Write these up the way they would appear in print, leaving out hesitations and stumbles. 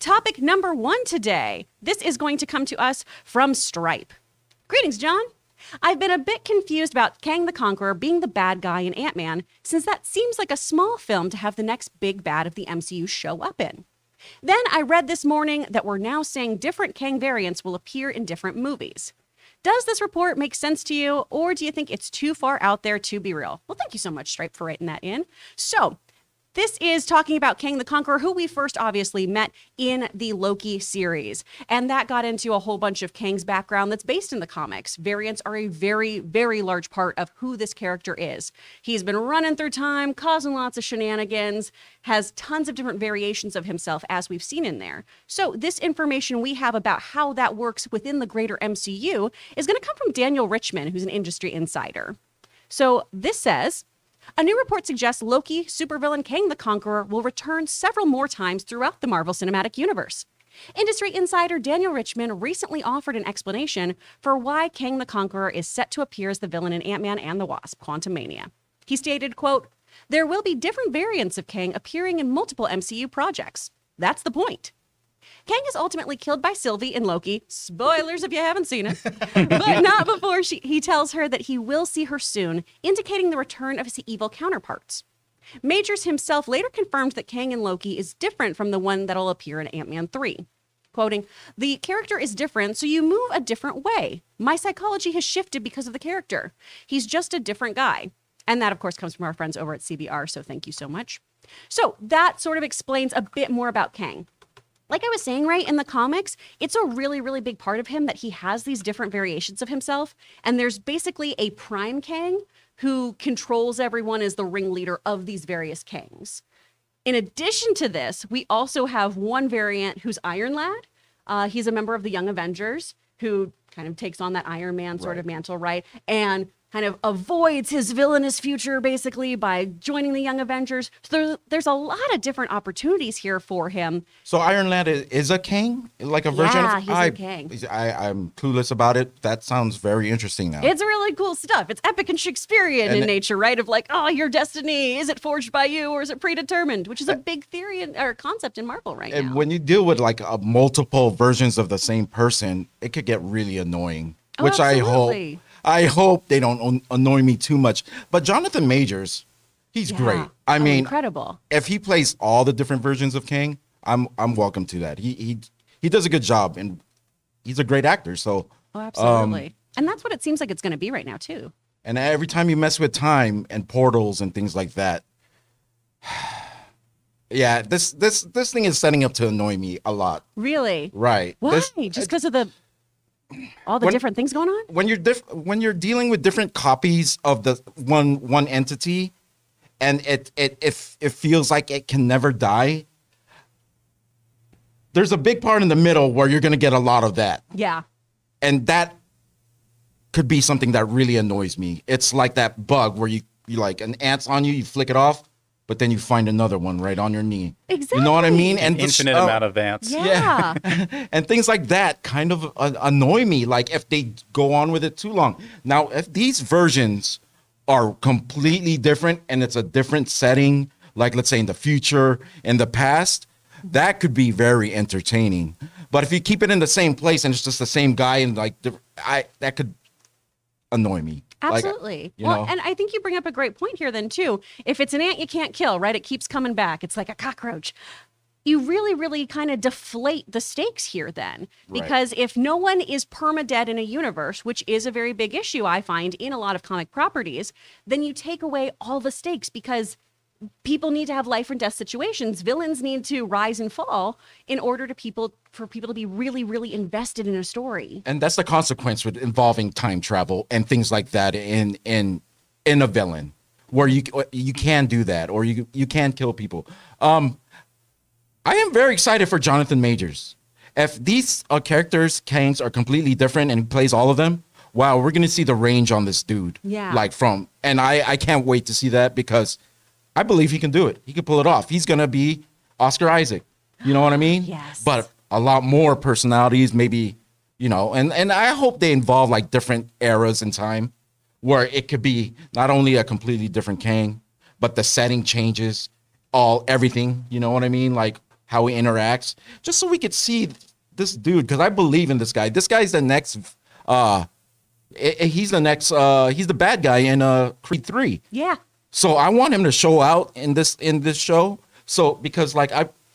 topic number 1 today. This is going to come to us from Stripe. Greetings, John. I've been a bit confused about Kang the Conqueror being the bad guy in Ant-Man, since that seems like a small film to have the next big bad of the MCU show up in. Then I read this morning that we're now saying different Kang variants will appear in different movies. Does this report make sense to you, or do you think it's too far out there to be real? Well, thank you so much, Stripe, for writing that in. So, this is talking about Kang the Conqueror, who we first obviously met in the Loki series. And that got into a whole bunch of Kang's background that's based in the comics. Variants are a very, very large part of who this character is. He's been running through time, causing lots of shenanigans, has tons of different variations of himself, as we've seen in there. So this information we have about how that works within the greater MCU is going to come from Daniel Richman, who's an industry insider. So this says, a new report suggests Loki supervillain Kang the Conqueror will return several more times throughout the Marvel Cinematic Universe. Industry insider Daniel Richman recently offered an explanation for why Kang the Conqueror is set to appear as the villain in Ant-Man and the Wasp: Quantumania. He stated, quote, "There will be different variants of Kang appearing in multiple MCU projects. That's the point. Kang is ultimately killed by Sylvie in Loki. Spoilers if you haven't seen it. But not before he tells her that he will see her soon, indicating the return of his evil counterparts. Majors himself later confirmed that Kang in Loki is different from the one that'll appear in Ant-Man 3. Quoting, "The character is different, so you move a different way. My psychology has shifted because of the character. He's just a different guy." And that, of course, comes from our friends over at CBR, so thank you so much. So that sort of explains a bit more about Kang. Like I was saying, right, in the comics, it's a really, really big part of him that he has these different variations of himself. And there's basically a prime Kang who controls everyone as the ringleader of these various Kangs. In addition to this, we also have one variant who's Iron Lad. He's a member of the Young Avengers who kind of takes on that Iron Man sort of mantle, right? And kind of avoids his villainous future, basically, by joining the Young Avengers. So there's a lot of different opportunities here for him. So Iron Lad is a Kang? Like a version of... Yeah, he's a Kang. I'm clueless about it. That sounds very interesting now. It's really cool stuff. It's epic and Shakespearean in nature, right? Of like, oh, your destiny, is it forged by you or is it predetermined? Which is a big theory or concept in Marvel right now. And when you deal with like multiple versions of the same person, it could get really annoying. Oh, which absolutely. I hope they don't annoy me too much. But Jonathan Majors, he's great. I mean, incredible. If he plays all the different versions of Kang, I'm welcome to that. He does a good job, and he's a great actor. So absolutely. And that's what it seems like it's going to be right now too. And every time you mess with time and portals and things like that, yeah, this thing is setting up to annoy me a lot. Really? Right. Why? Just because of all the different things going on? When you're dealing with different copies of the one entity, and it feels like it can never die, there's a big part in the middle where you're going to get a lot of that. Yeah. And that could be something that really annoys me. It's like that bug where you like an ant's on you, you flick it off, but then you find another one right on your knee. Exactly. You know what I mean? And infinite amount of ants. Yeah. And things like that kind of annoy me, like if they go on with it too long. Now, if these versions are completely different and it's a different setting, like let's say in the future, in the past, that could be very entertaining. But if you keep it in the same place and it's just the same guy and like, that could annoy me. Absolutely. Like, you well, know? and I think you bring up a great point here then too. If it's an ant you can't kill, right? It keeps coming back. It's like a cockroach. You really, really kind of deflate the stakes here then. Because if no one is permadead in a universe, which is a very big issue I find in a lot of comic properties, then you take away all the stakes because people need to have life and death situations. Villains need to rise and fall in order for people to be really, really invested in a story. And that's the consequence with involving time travel and things like that in a villain, where you can do that or you can kill people. I am very excited for Jonathan Majors. If these characters, Kangs, are completely different and he plays all of them, wow, we're gonna see the range on this dude. Yeah. And I can't wait to see that because I believe he can do it. He can pull it off. He's going to be Oscar Isaac. You know what I mean? Yes. But a lot more personalities, maybe, you know, and I hope they involve like different eras in time where it could be not only a completely different Kang, but the setting changes, everything, you know what I mean? Like how he interacts, just so we could see this dude, because I believe in this guy. This guy's the next he's the bad guy in Creed 3. Yeah. So I want him to show out in this show. So because like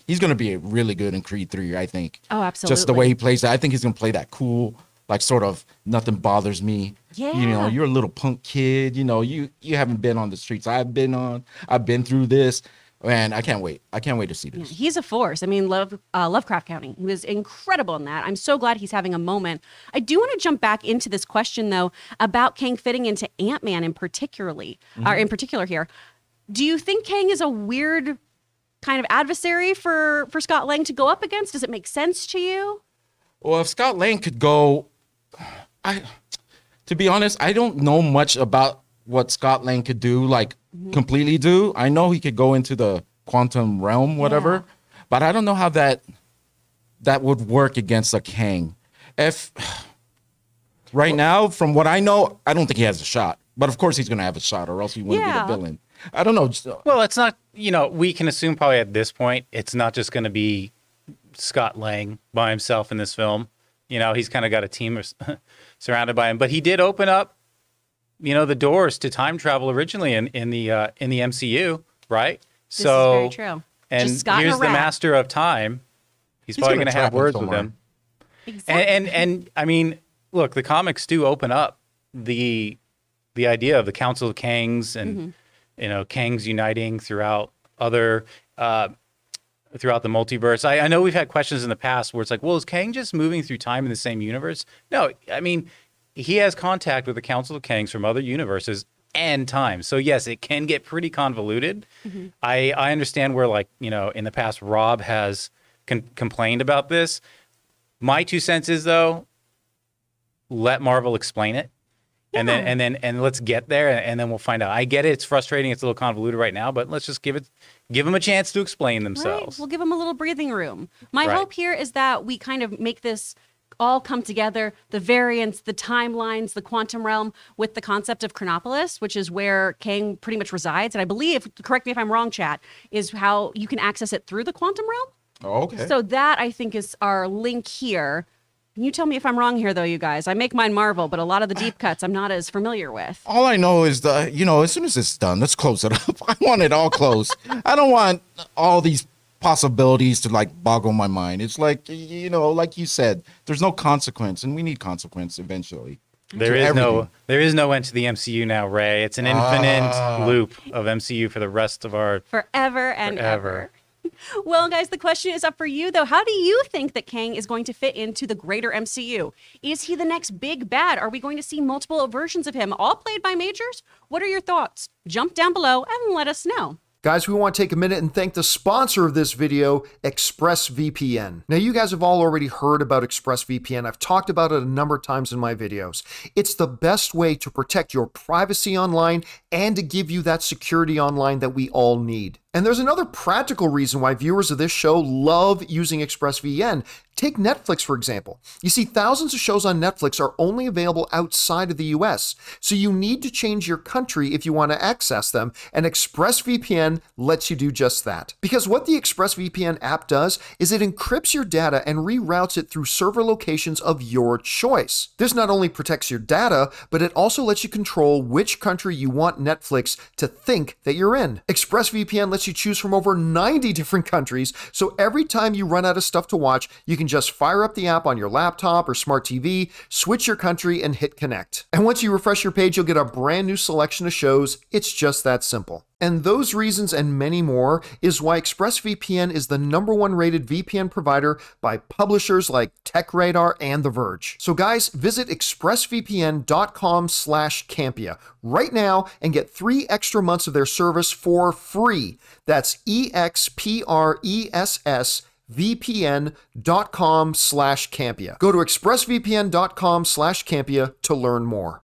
he's gonna be really good in Creed 3, I think. Oh, absolutely. Just the way he plays that. I think he's gonna play that cool, like sort of nothing bothers me. Yeah. You know, you're a little punk kid, you know, you haven't been on the streets I've been on. I've been through this. Man, I can't wait. I can't wait to see this. Yeah, he's a force. I mean, Lovecraft County. He was incredible in that. I'm so glad he's having a moment. I do want to jump back into this question, though, about Kang fitting into Ant-Man in particular here. Do you think Kang is a weird kind of adversary for Scott Lang to go up against? Does it make sense to you? Well, if Scott Lang could go, to be honest, I don't know much about what Scott Lang could do, like completely do. I know he could go into the quantum realm, whatever, but I don't know how that would work against a Kang. If right now, from what I know, I don't think he has a shot. But of course, he's going to have a shot, or else he wouldn't be the villain. I don't know. Well, it's not. You know, we can assume probably at this point, it's not just going to be Scott Lang by himself in this film. You know, he's kind of got a team surrounded by him. But he did open up, you know, the doors to time travel originally in the MCU, right? This is very true. And here's the master of time. He's probably going to have words with him. Exactly. And I mean, look, the comics do open up the idea of the Council of Kangs and you know, Kangs uniting throughout throughout the multiverse. I know we've had questions in the past where it's like, well, is Kang just moving through time in the same universe? No, I mean, he has contact with the Council of Kangs from other universes and time. So yes, it can get pretty convoluted. I understand where, like, you know, in the past, Rob has complained about this. My 2 cents is, though, let Marvel explain it. Yeah. And then let's get there, and then we'll find out. I get it; it's frustrating, it's a little convoluted right now, but let's just give them a chance to explain themselves. Right. We'll give them a little breathing room. My hope here is that we kind of make this all come together: the variants, the timelines, the quantum realm, with the concept of Chronopolis, which is where Kang pretty much resides. And I believe, correct me if I'm wrong, chat, is how you can access it through the quantum realm. Oh, okay. So that, I think, is our link here. You tell me if I'm wrong here, though, you guys. I make mine Marvel, but a lot of the deep cuts I'm not as familiar with. All I know is you know, as soon as it's done, let's close it up. I want it all closed. I don't want all these possibilities to like boggle my mind. It's like, you know, like you said, there's no consequence, and we need consequence eventually. There is no end to the MCU now, Ray. It's an infinite loop of MCU for the rest of our forever and ever. Well, guys, the question is up for you, though. How do you think that Kang is going to fit into the greater MCU? Is he the next big bad? Are we going to see multiple versions of him, all played by majors? What are your thoughts? Jump down below and let us know. Guys, we want to take a minute and thank the sponsor of this video, ExpressVPN. Now, you guys have all already heard about ExpressVPN. I've talked about it a number of times in my videos. It's the best way to protect your privacy online and to give you that security online that we all need. And there's another practical reason why viewers of this show love using ExpressVPN. Take Netflix, for example. You see, thousands of shows on Netflix are only available outside of the US, so you need to change your country if you want to access them, and ExpressVPN lets you do just that. Because what the ExpressVPN app does is it encrypts your data and reroutes it through server locations of your choice. This not only protects your data, but it also lets you control which country you want Netflix to think that you're in. ExpressVPN lets you choose from over 90 different countries, so every time you run out of stuff to watch, you can just fire up the app on your laptop or smart TV, switch your country, and hit connect. And once you refresh your page, you'll get a brand new selection of shows. It's just that simple. And those reasons and many more is why ExpressVPN is the #1 rated VPN provider by publishers like TechRadar and The Verge. So guys, visit expressvpn.com/Campea right now and get 3 extra months of their service for free. That's expressvpn.com/Campea. Go to expressvpn.com/Campea to learn more.